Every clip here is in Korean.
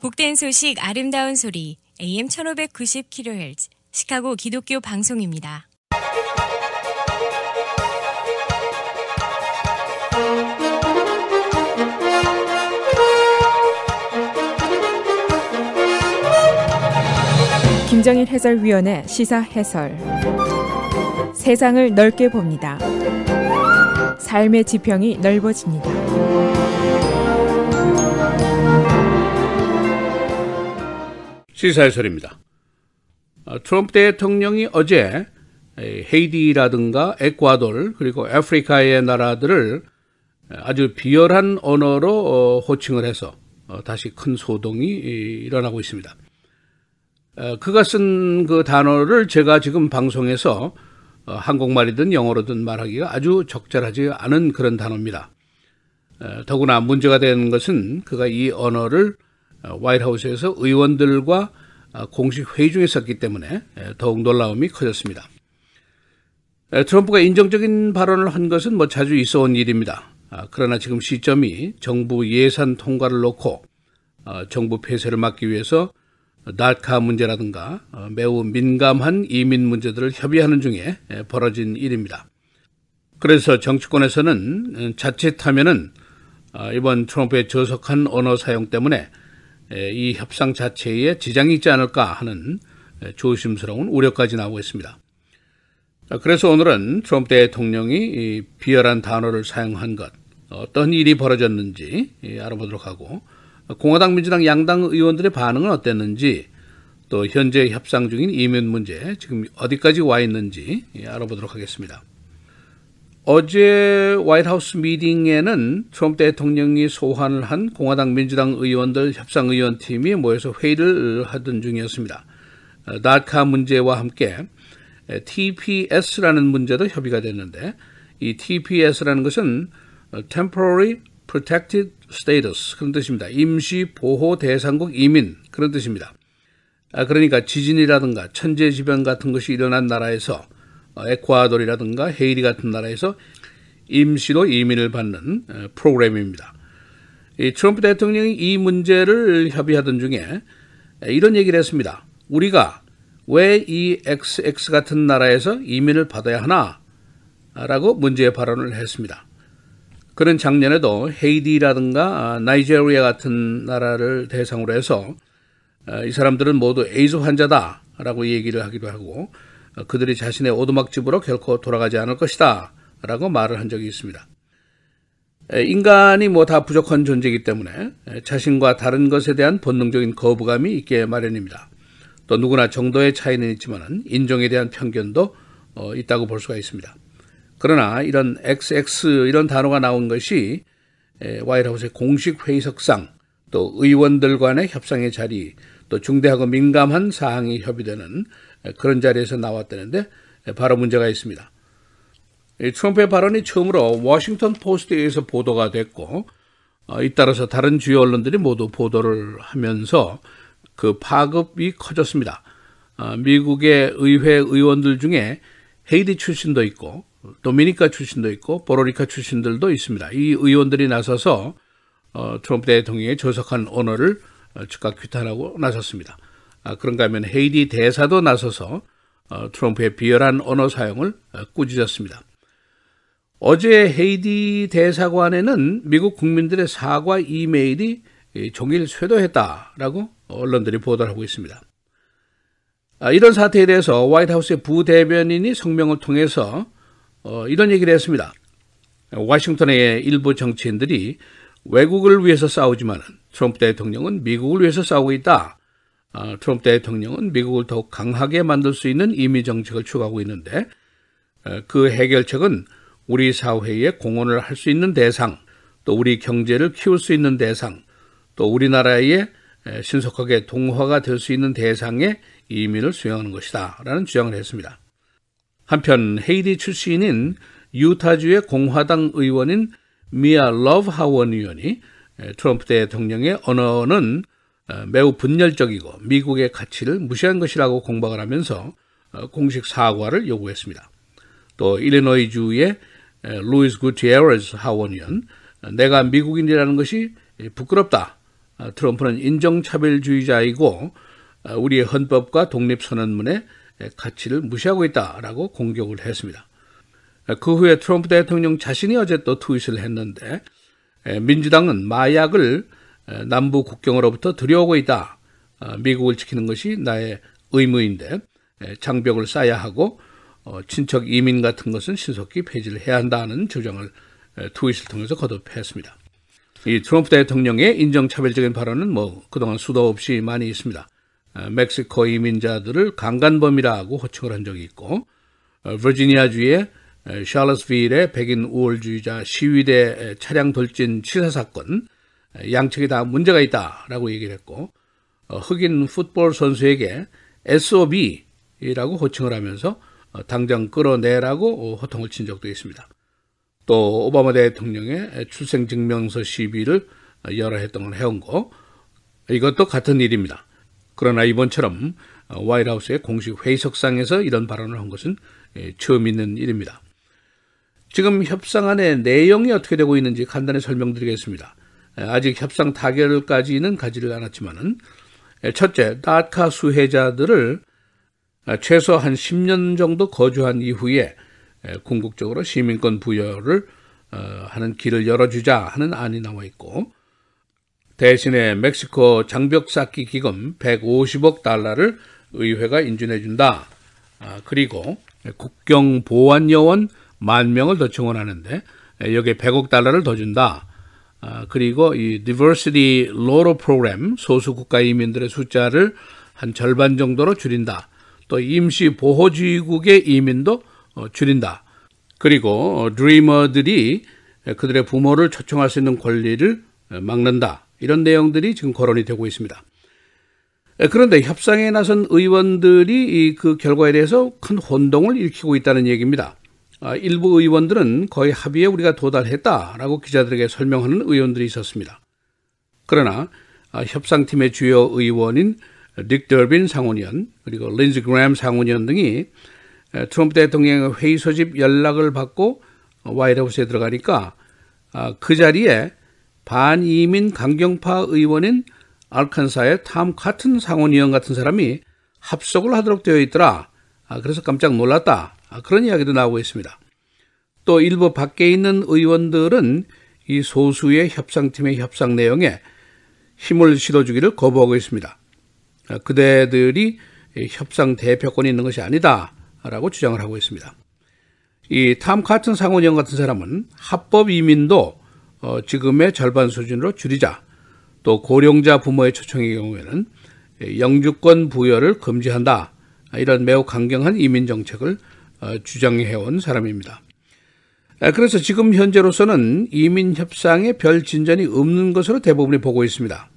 복된 소식 아름다운 소리 AM 1590kHz 시카고 기독교 방송입니다. 김정일 해설위원의 시사 해설. 세상을 넓게 봅니다. 삶의 지평이 넓어집니다. 시사 해설입니다. 트럼프 대통령이 어제 헤이티라든가 에콰도르 그리고 아프리카의 나라들을 아주 비열한 언어로 호칭을 해서 다시 큰 소동이 일어나고 있습니다. 그가 쓴 그 단어를 제가 지금 방송에서 한국말이든 영어로든 말하기가 아주 적절하지 않은 그런 단어입니다. 더구나 문제가 된 것은 그가 이 언어를 화이트하우스에서 의원들과 공식 회의 중에 썼기 때문에 더욱 놀라움이 커졌습니다. 트럼프가 인정적인 발언을 한 것은 자주 있어온 일입니다. 그러나 지금 시점이 정부 예산 통과를 놓고 정부 폐쇄를 막기 위해서 다카 문제라든가 매우 민감한 이민 문제들을 협의하는 중에 벌어진 일입니다. 그래서 정치권에서는 자칫하면은 이번 트럼프의 저속한 언어 사용 때문에 이 협상 자체에 지장이 있지 않을까 하는 조심스러운 우려까지 나오고 있습니다. 그래서 오늘은 트럼프 대통령이 비열한 단어를 사용한 것, 어떤 일이 벌어졌는지 알아보도록 하고, 공화당, 민주당 양당 의원들의 반응은 어땠는지, 또 현재 협상 중인 이민 문제 지금 어디까지 와 있는지 알아보도록 하겠습니다. 어제 화이트하우스 미팅에는 트럼프 대통령이 소환을 한 공화당, 민주당 의원들 협상의원팀이 모여서 회의를 하던 중이었습니다. 다카 문제와 함께 TPS라는 문제도 협의가 됐는데, 이 TPS라는 것은 Temporary Protected Status 그런 뜻입니다. 임시 보호 대상국 이민 그런 뜻입니다. 그러니까 지진이라든가 천재지변 같은 것이 일어난 나라에서 에콰도르라든가 헤이티 같은 나라에서 임시로 이민을 받는 프로그램입니다. 이 트럼프 대통령이 이 문제를 협의하던 중에 이런 얘기를 했습니다. 우리가 왜 이 XX 같은 나라에서 이민을 받아야 하나? 라고 문제의 발언을 했습니다. 그는 작년에도 헤이티라든가 나이지리아 같은 나라를 대상으로 해서 이 사람들은 모두 에이즈 환자다라고 얘기를 하기도 하고, 그들이 자신의 오두막집으로 결코 돌아가지 않을 것이다 라고 말을 한 적이 있습니다. 인간이 다 부족한 존재이기 때문에 자신과 다른 것에 대한 본능적인 거부감이 있게 마련입니다. 또 누구나 정도의 차이는 있지만 인종에 대한 편견도 있다고 볼 수가 있습니다. 그러나 이런 XX 이런 단어가 나온 것이 화이트하우스의 공식 회의석상, 또 의원들 간의 협상의 자리, 또 중대하고 민감한 사항이 협의되는 그런 자리에서 나왔다는데 바로 문제가 있습니다. 트럼프의 발언이 처음으로 워싱턴 포스트에 의해서 보도가 됐고, 잇따라서 다른 주요 언론들이 모두 보도를 하면서 그 파급이 커졌습니다. 미국의 의회 의원들 중에 헤이티 출신도 있고 도미니카 출신도 있고 포르리카 출신들도 있습니다. 이 의원들이 나서서 트럼프 대통령의 저속한 언어를 즉각 규탄하고 나섰습니다. 그런가 하면 헤이티 대사도 나서서 트럼프의 비열한 언어 사용을 꾸짖었습니다. 어제 헤이티 대사관에는 미국 국민들의 사과 이메일이 종일 쇄도했다라고 언론들이 보도를 하고 있습니다. 이런 사태에 대해서 화이트하우스의 부대변인이 성명을 통해서 이런 얘기를 했습니다. 워싱턴의 일부 정치인들이 외국을 위해서 싸우지만 트럼프 대통령은 미국을 위해서 싸우고 있다. 트럼프 대통령은 미국을 더욱 강하게 만들 수 있는 이미 정책을 추구하고 있는데, 그 해결책은 우리 사회에 공헌을 할 수 있는 대상, 또 우리 경제를 키울 수 있는 대상, 또 우리나라의 신속하게 동화가 될 수 있는 대상의 이민을 수용하는 것이다 라는 주장을 했습니다. 한편 헤이티 출신인 유타주의 공화당 의원인 미아 러브 하원 의원이 트럼프 대통령의 언어는 매우 분열적이고 미국의 가치를 무시한 것이라고 공박을 하면서 공식 사과를 요구했습니다. 또 일리노이주의 루이스 구티에레스 하원 의원, 내가 미국인이라는 것이 부끄럽다 트럼프는 인종차별주의자이고 우리의 헌법과 독립선언문의 가치를 무시하고 있다라고 공격을 했습니다. 그 후에 트럼프 대통령 자신이 어제 또 트윗을 했는데 민주당은 마약을 남부 국경으로부터 들여오고 있다. 미국을 지키는 것이 나의 의무인데 장벽을 쌓아야 하고 친척 이민 같은 것은 신속히 폐지를 해야 한다는 주장을 트윗을 통해서 거듭했습니다. 이 트럼프 대통령의 인종차별적인 발언은 그동안 수도 없이 많이 있습니다. 멕시코 이민자들을 강간범이라고 호칭을 한 적이 있고 버지니아주의 샬럿스빌의 백인 우월주의자 시위대 차량 돌진 치사 사건 양측이 다 문제가 있다라고 얘기를 했고 흑인 풋볼 선수에게 SOB라고 호칭을 하면서 당장 끌어내라고 호통을 친 적도 있습니다. 또 오바마 대통령의 출생증명서 시비를 여러 해 동안 해온 거 이것도 같은 일입니다. 그러나 이번처럼 화이트하우스의 공식 회의석상에서 이런 발언을 한 것은 처음 있는 일입니다. 지금 협상안의 내용이 어떻게 되고 있는지 간단히 설명드리겠습니다. 아직 협상 타결까지는 가지를 않았지만은 첫째, 다카 수혜자들을 최소 한 10년 정도 거주한 이후에 궁극적으로 시민권 부여를 하는 길을 열어주자 하는 안이 나와 있고 대신에 멕시코 장벽 쌓기 기금 150억 달러를 의회가 인준해 준다. 그리고 국경 보안 요원 10,000명을 더 증원하는데 여기에 100억 달러를 더 준다. 그리고 이 Diversity Lotto 프로그램 소수 국가 이민들의 숫자를 한 절반 정도로 줄인다. 또 임시 보호주의국의 이민도 줄인다. 그리고 드리머들이 그들의 부모를 초청할 수 있는 권리를 막는다. 이런 내용들이 지금 거론이 되고 있습니다. 그런데 협상에 나선 의원들이 그 결과에 대해서 큰 혼동을 일으키고 있다는 얘기입니다. 일부 의원들은 거의 합의에 우리가 도달했다라고 기자들에게 설명하는 의원들이 있었습니다. 그러나 협상팀의 주요 의원인 닉 더빈 상원의원 그리고 린지 그램 상원의원 등이 트럼프 대통령의 회의 소집 연락을 받고 화이트하우스에 들어가니까 그 자리에 반이민 강경파 의원인 알칸사의 탐 카튼 상원의원 같은 사람이 합석을 하도록 되어 있더라. 그래서 깜짝 놀랐다. 그런 이야기도 나오고 있습니다. 또 일부 밖에 있는 의원들은 이 소수의 협상팀의 협상 내용에 힘을 실어주기를 거부하고 있습니다. 그대들이 협상 대표권이 있는 것이 아니다라고 주장을 하고 있습니다. 이 탐 카튼 상원의원 같은 사람은 합법 이민도 지금의 절반 수준으로 줄이자, 또 고령자 부모의 초청의 경우에는 영주권 부여를 금지한다. 이런 매우 강경한 이민 정책을 주장해온 사람입니다. 그래서 지금 현재로서는 이민 협상에 별 진전이 없는 것으로 대부분이 보고 있습니다.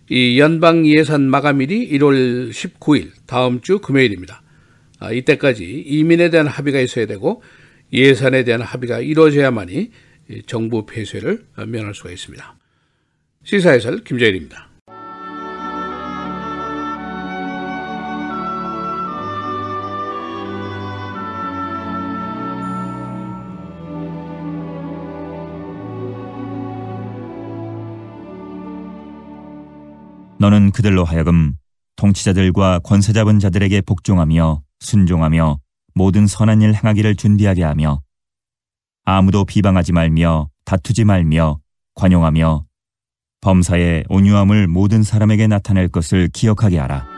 이 연방 예산 마감일이 1월 19일 다음 주 금요일입니다. 이때까지 이민에 대한 합의가 있어야 되고 예산에 대한 합의가 이루어져야만이 정부 폐쇄를 면할 수가 있습니다. 시사해설 김재일입니다. 너는 그들로 하여금 통치자들과 권세 잡은 자들에게 복종하며 순종하며 모든 선한 일 행하기를 준비하게 하며 아무도 비방하지 말며 다투지 말며 관용하며 범사의 온유함을 모든 사람에게 나타낼 것을 기억하게 하라.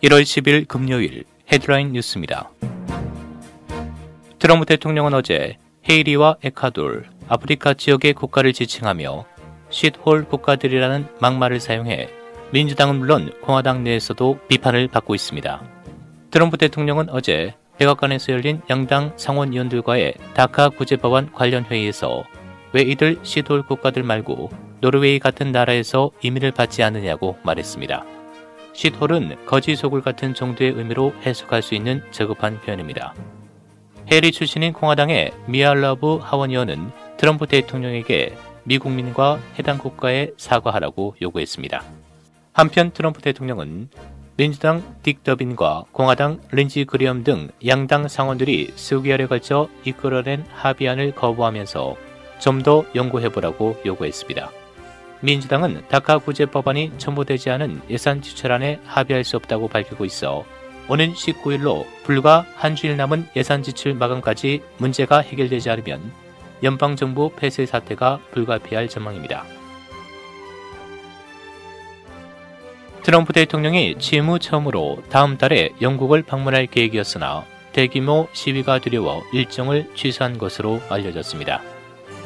(1월 10일) 금요일 헤드라인 뉴스입니다. 트럼프 대통령은 어제 헤이리와 에콰도르, 아프리카 지역의 국가를 지칭하며 쉿홀 국가들이라는 막말을 사용해 민주당은 물론 공화당 내에서도 비판을 받고 있습니다. 트럼프 대통령은 어제 백악관에서 열린 양당 상원의원들과의 다카 구제법안 관련 회의에서 왜 이들 쉿홀 국가들 말고 노르웨이 같은 나라에서 이민을 받지 않느냐고 말했습니다. 쉿홀은 거지 소굴 같은 정도의 의미로 해석할 수 있는 저급한 표현입니다. 해리 출신인 공화당의 미아 러브 하원의원은 트럼프 대통령에게 미국민과 해당 국가에 사과하라고 요구했습니다. 한편 트럼프 대통령은 민주당 딕 더빈과 공화당 린지 그리엄 등 양당 상원들이 수개월에 걸쳐 이끌어낸 합의안을 거부하면서 좀 더 연구해보라고 요구했습니다. 민주당은 다카 구제 법안이 첨부되지 않은 예산 지출안에 합의할 수 없다고 밝히고 있어 오는 19일로 불과 한 주일 남은 예산 지출 마감까지 문제가 해결되지 않으면 연방정부 폐쇄 사태가 불가피할 전망입니다. 트럼프 대통령이 취임 후 처음으로 다음 달에 영국을 방문할 계획이었으나 대규모 시위가 두려워 일정을 취소한 것으로 알려졌습니다.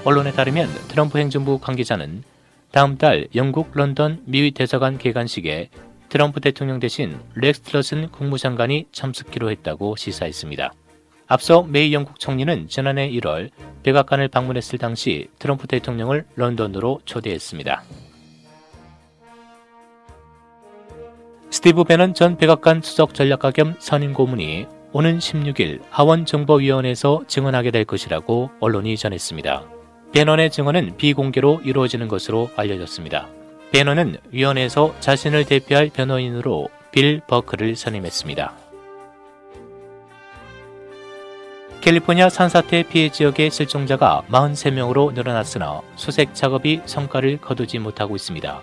언론에 따르면 트럼프 행정부 관계자는 다음 달 영국 런던 미위 대사관 개관식에 트럼프 대통령 대신 렉스 틸러슨 국무장관이 참석키로 했다고 시사했습니다. 앞서 메이 영국 총리는 지난해 1월 백악관을 방문했을 당시 트럼프 대통령을 런던으로 초대했습니다. 스티브 배넌 전 백악관 수석 전략가 겸 선임 고문이 오는 16일 하원정보위원회에서 증언하게 될 것이라고 언론이 전했습니다. 배넌의 증언은 비공개로 이루어지는 것으로 알려졌습니다. 배넌은 위원회에서 자신을 대표할 변호인으로 빌 버크를 선임했습니다. 캘리포니아 산사태 피해 지역의 실종자가 43명으로 늘어났으나 수색 작업이 성과를 거두지 못하고 있습니다.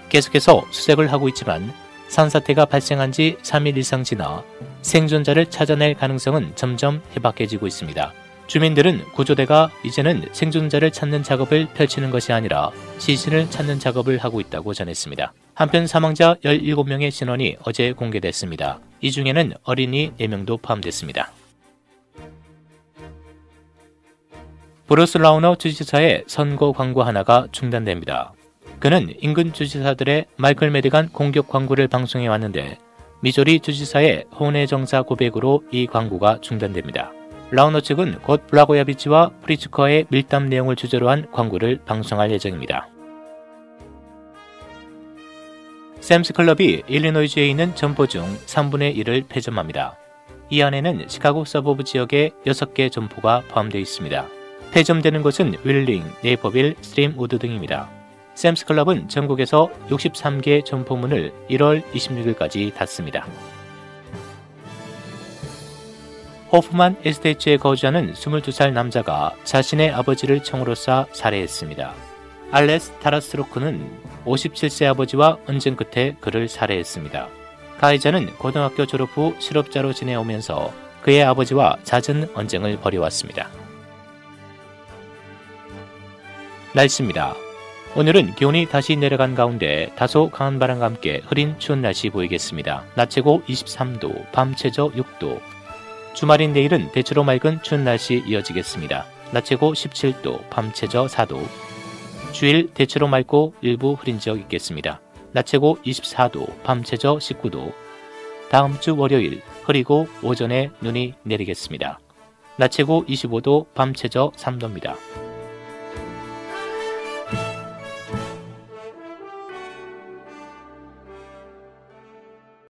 계속해서 수색을 하고 있지만 산사태가 발생한 지 3일 이상 지나 생존자를 찾아낼 가능성은 점점 희박해지고 있습니다. 주민들은 구조대가 이제는 생존자를 찾는 작업을 펼치는 것이 아니라 시신을 찾는 작업을 하고 있다고 전했습니다. 한편 사망자 17명의 신원이 어제 공개됐습니다. 이 중에는 어린이 4명도 포함됐습니다. 브루스 라우너 주지사의 선거 광고 하나가 중단됩니다. 그는 인근 주지사들의 마이클 메디간 공격 광고를 방송해 왔는데 미조리 주지사의 혼외 정사 고백으로 이 광고가 중단됩니다. 라우너 측은 곧 블라고야비치와 프리츠커의 밀담 내용을 주제로 한 광고를 방송할 예정입니다. 샘스 클럽이 일리노이주에 있는 점포 중 3분의 1을 폐점합니다. 이 안에는 시카고 서버브 지역의 6개 점포가 포함되어 있습니다. 폐점되는 곳은 윌링, 네이버빌, 스트림우드 등입니다. 샘스 클럽은 전국에서 63개 점포문을 1월 26일까지 닫습니다. 호프만 에스테이츠에 거주하는 22살 남자가 자신의 아버지를 총으로 쏴 살해했습니다. 알레스 타라스로크는 57세 아버지와 언쟁 끝에 그를 살해했습니다. 가해자는 고등학교 졸업 후 실업자로 지내오면서 그의 아버지와 잦은 언쟁을 벌여왔습니다. 날씨입니다. 오늘은 기온이 다시 내려간 가운데 다소 강한 바람과 함께 흐린 추운 날씨 보이겠습니다. 낮 최고 23도, 밤 최저 6도. 주말인 내일은 대체로 맑은 추운 날씨 이어지겠습니다. 낮 최고 17도, 밤 최저 4도. 주일 대체로 맑고 일부 흐린 지역 있겠습니다. 낮 최고 24도, 밤 최저 19도. 다음 주 월요일 흐리고 오전에 눈이 내리겠습니다. 낮 최고 25도, 밤 최저 3도입니다.